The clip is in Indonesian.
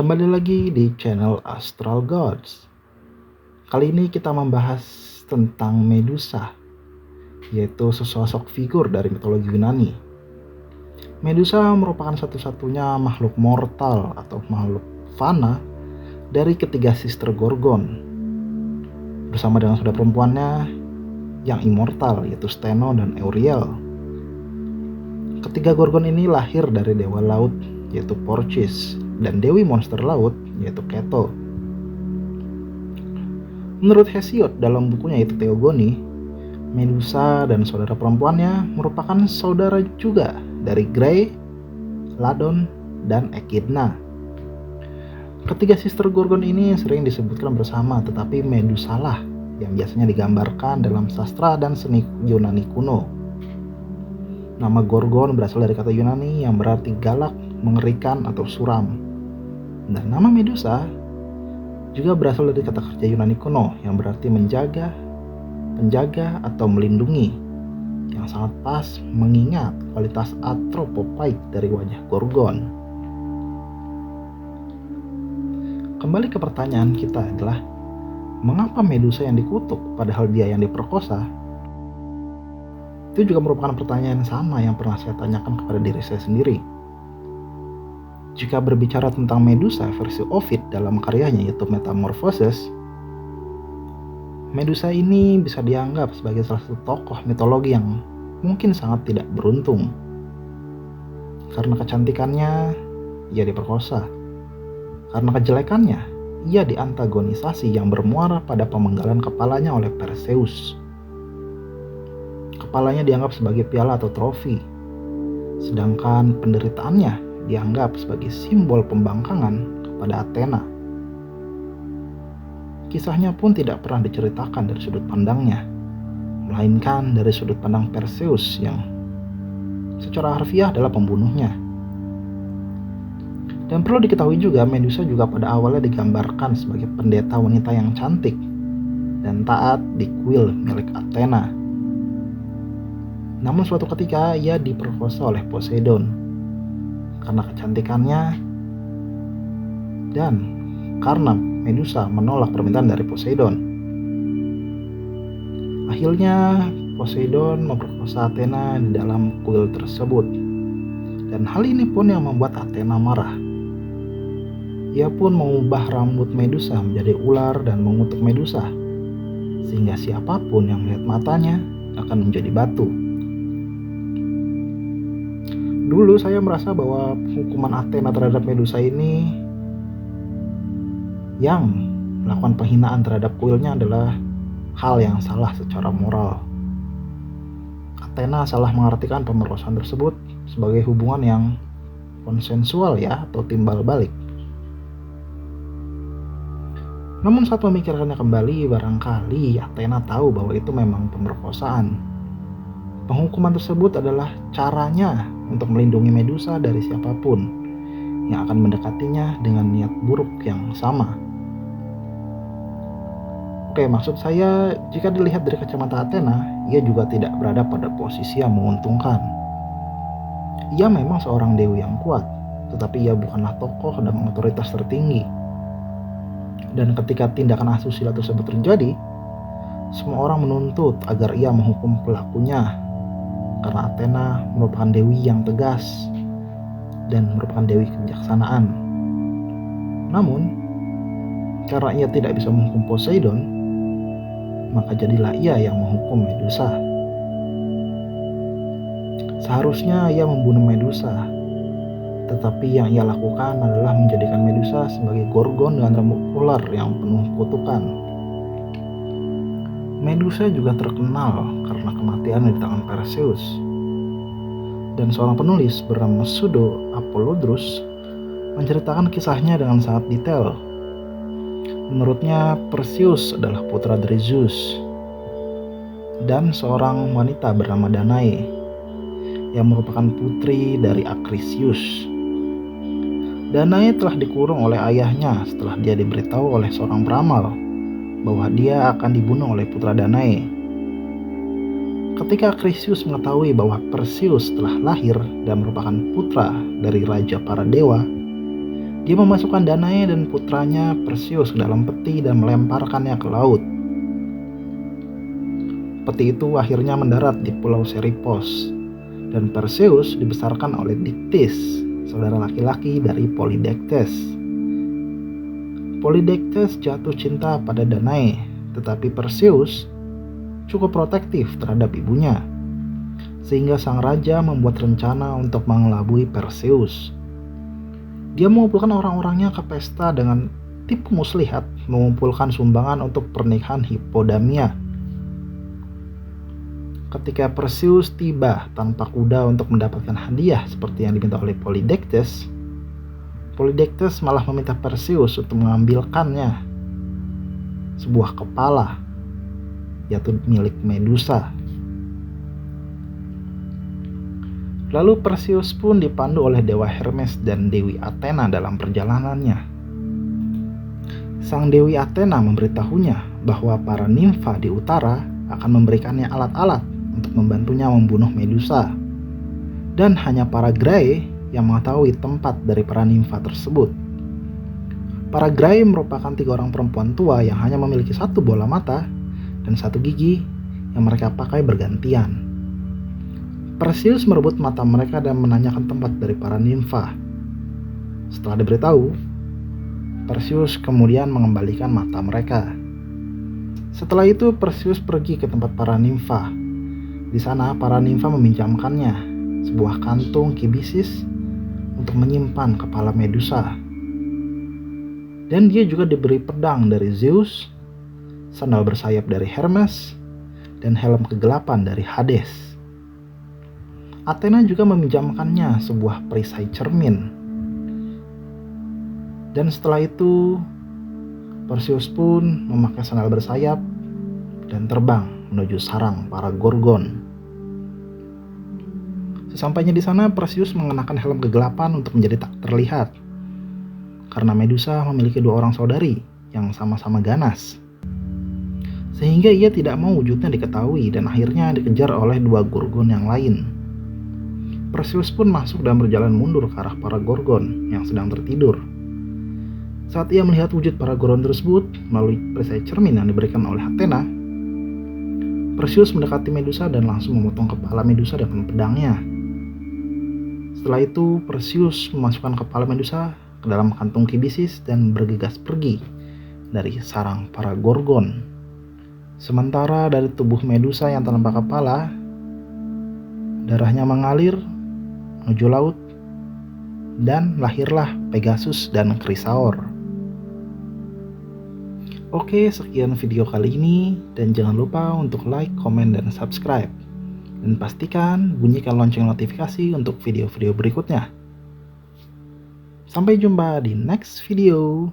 Kembali lagi di channel Astral Gods. Kali ini kita membahas tentang Medusa, yaitu sesosok figur dari mitologi Yunani. Medusa merupakan satu-satunya makhluk mortal atau makhluk fana dari ketiga sister Gorgon, bersama dengan saudara perempuannya yang immortal, yaitu Steno dan Euriel. Ketiga Gorgon ini lahir dari dewa laut, yaitu Porcis, dan dewi monster laut, yaitu Keto. Menurut Hesiod dalam bukunya yaitu Theogony, Medusa dan saudara perempuannya merupakan saudara juga dari Grey, Ladon, dan Echidna. Ketiga sister Gorgon ini sering disebutkan bersama, tetapi Medusalah yang biasanya digambarkan dalam sastra dan seni Yunani kuno. Nama Gorgon berasal dari kata Yunani yang berarti galak, mengerikan, atau suram. Dan nama Medusa juga berasal dari kata kerja Yunani kuno yang berarti menjaga, penjaga, atau melindungi, yang sangat pas mengingat kualitas anthropopaik dari wajah Gorgon. Kembali ke pertanyaan kita adalah, mengapa Medusa yang dikutuk padahal dia yang diperkosa? Itu juga merupakan pertanyaan yang sama yang pernah saya tanyakan kepada diri saya sendiri. Jika berbicara tentang Medusa versi Ovid dalam karyanya yaitu Metamorphoses, Medusa ini bisa dianggap sebagai salah satu tokoh mitologi yang mungkin sangat tidak beruntung. Karena kecantikannya, ia diperkosa. Karena kejelekannya, ia diantagonisasi yang bermuara pada pemenggalan kepalanya oleh Perseus. Kepalanya dianggap sebagai piala atau trofi, sedangkan penderitaannya dianggap sebagai simbol pembangkangan kepada Athena. Kisahnya pun tidak pernah diceritakan dari sudut pandangnya, melainkan dari sudut pandang Perseus yang secara harfiah adalah pembunuhnya. Dan perlu diketahui juga, Medusa juga pada awalnya digambarkan sebagai pendeta wanita yang cantik dan taat di kuil milik Athena. Namun suatu ketika ia diperkosa oleh Poseidon karena kecantikannya dan karena Medusa menolak permintaan dari Poseidon. Akhirnya Poseidon memperkosa Athena di dalam kuil tersebut, dan hal ini pun yang membuat Athena marah. Ia pun mengubah rambut Medusa menjadi ular dan mengutuk Medusa, sehingga siapapun yang melihat matanya akan menjadi batu. Dulu saya merasa bahwa hukuman Athena terhadap Medusa ini yang melakukan penghinaan terhadap kuilnya adalah hal yang salah secara moral. Athena salah mengartikan pemerkosaan tersebut sebagai hubungan yang konsensual atau timbal balik. Namun saat memikirkannya kembali, barangkali Athena tahu bahwa itu memang pemerkosaan. Penghukuman tersebut adalah caranya untuk melindungi Medusa dari siapapun yang akan mendekatinya dengan niat buruk yang sama. Oke, maksud saya, jika dilihat dari kacamata Athena, ia juga tidak berada pada posisi yang menguntungkan. Ia memang seorang dewi yang kuat, tetapi ia bukanlah tokoh dan otoritas tertinggi. Dan ketika tindakan asusila tersebut terjadi, semua orang menuntut agar ia menghukum pelakunya, karena Athena merupakan dewi yang tegas dan merupakan dewi kebijaksanaan. Namun, karena ia tidak bisa menghukum Poseidon, maka jadilah ia yang menghukum Medusa. Seharusnya ia membunuh Medusa, tetapi yang ia lakukan adalah menjadikan Medusa sebagai Gorgon dengan rambut ular yang penuh kutukan. Medusa juga terkenal karena kematiannya di tangan Perseus. Dan seorang penulis bernama Pseudo Apollodorus menceritakan kisahnya dengan sangat detail. Menurutnya, Perseus adalah putra dari Zeus dan seorang wanita bernama Danae yang merupakan putri dari Acrisius. Danae telah dikurung oleh ayahnya setelah dia diberitahu oleh seorang peramal bahwa dia akan dibunuh oleh putra Danae. Ketika Acrisius mengetahui bahwa Perseus telah lahir dan merupakan putra dari raja para dewa, Dia memasukkan Danae dan putranya Perseus ke dalam peti dan melemparkannya ke laut. Peti itu akhirnya mendarat di pulau Seripos, dan Perseus dibesarkan oleh Dictys, saudara laki-laki dari Polydectes. Polydectes jatuh cinta pada Danae, tetapi Perseus cukup protektif terhadap ibunya, sehingga sang raja membuat rencana untuk mengelabui Perseus. Dia mengumpulkan orang-orangnya ke pesta dengan tipu muslihat mengumpulkan sumbangan untuk pernikahan Hippodamia. Ketika Perseus tiba tanpa kuda untuk mendapatkan hadiah seperti yang diminta oleh Polydectes, Polydectes malah meminta Perseus untuk mengambilkannya sebuah kepala, yaitu milik Medusa. Lalu Perseus pun dipandu oleh Dewa Hermes dan Dewi Athena dalam perjalanannya. Sang Dewi Athena memberitahunya bahwa para nimfa di utara akan memberikannya alat-alat untuk membantunya membunuh Medusa. Dan hanya para Grae yang mengetahui tempat dari para nimfa tersebut. Para Grae merupakan 3 orang perempuan tua yang hanya memiliki 1 bola mata dan 1 gigi yang mereka pakai bergantian. Perseus merebut mata mereka dan menanyakan tempat dari para nimfa. Setelah diberitahu, Perseus kemudian mengembalikan mata mereka. Setelah itu Perseus pergi ke tempat para nimfa. Di sana para nimfa meminjamkannya sebuah kantung kibisis untuk menyimpan kepala Medusa. Dan dia juga diberi pedang dari Zeus, sandal bersayap dari Hermes, dan helm kegelapan dari Hades. Athena juga meminjamkannya sebuah perisai cermin. Dan setelah itu Perseus pun memakai sandal bersayap dan terbang menuju sarang para Gorgon. Sesampainya di sana, Perseus mengenakan helm kegelapan untuk menjadi tak terlihat, karena Medusa memiliki 2 orang saudari yang sama-sama ganas, sehingga ia tidak mau wujudnya diketahui dan akhirnya dikejar oleh 2 Gorgon yang lain. Perseus pun masuk dan berjalan mundur ke arah para Gorgon yang sedang tertidur. Saat ia melihat wujud para Gorgon tersebut melalui perisai cermin yang diberikan oleh Athena, Perseus mendekati Medusa dan langsung memotong kepala Medusa dengan pedangnya. Setelah itu, Perseus memasukkan kepala Medusa ke dalam kantung kibisis dan bergegas pergi dari sarang para Gorgon. Sementara dari tubuh Medusa yang tanpa kepala, darahnya mengalir menuju laut dan lahirlah Pegasus dan Chrysaor. Oke, sekian video kali ini dan jangan lupa untuk like, komen, dan subscribe. Dan pastikan bunyikan lonceng notifikasi untuk video-video berikutnya. Sampai jumpa di next video.